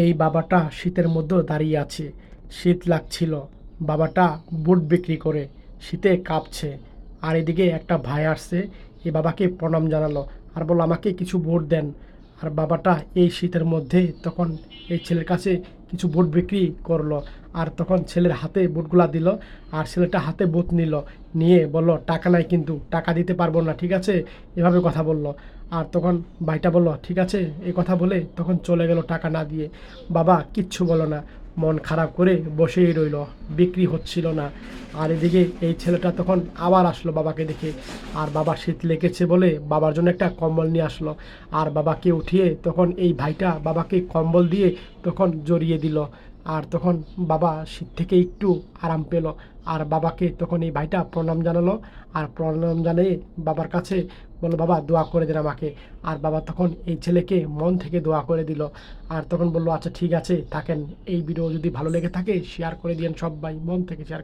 এই বাবাটা শীতের মধ্যে দাঁড়িয়ে আছে। শীত লাগছিল। বাবাটা বুট বিক্রি করে শীতে কাঁপছে। আর এদিকে একটা ভাই আসছে, এই বাবাকে প্রণাম জানালো আর বলল আমাকে কিছু বুট দেন। আর বাবাটা এই শীতের মধ্যে তখন এই ছেলের কাছে কিছু বুট বিক্রি করলো। আর তখন ছেলের হাতে বুটগুলা দিল। আর ছেলেটা হাতে বুট নিল, নিয়ে বলল টাকা নাই, কিন্তু টাকা দিতে পারবো না, ঠিক আছে, এভাবে কথা বলল। আর তখন ভাইটা বলল ঠিক আছে, এই কথা বলে তখন চলে গেল টাকা না দিয়ে। বাবা কিচ্ছু বলো না, মন খারাপ করে বসেই রইল, বিক্রি হচ্ছিল না। আর এদিকে এই ছেলেটা তখন আবার আসলো বাবাকে দেখে। আর বাবা শীত লেগেছে বলে বাবার জন্য একটা কম্বল নিয়ে আসলো। আর বাবাকে উঠিয়ে তখন এই ভাইটা বাবাকে কম্বল দিয়ে তখন জড়িয়ে দিল। আর তখন বাবা শীত থেকে একটু আরাম পেল। আর বাবাকে তখন এই ভাইটা প্রণাম জানালো। আর প্রণাম জানিয়ে বাবার কাছে বললো বাবা দোয়া করে দেন আমাকে। আর বাবা তখন এই ছেলেকে মন থেকে দোয়া করে দিল। আর তখন বললো আচ্ছা ঠিক আছে থাকেন, এই ভিডিও যদি ভালো লেগে থাকে শেয়ার করে দিয়েন, সবাই মন থেকে শেয়ার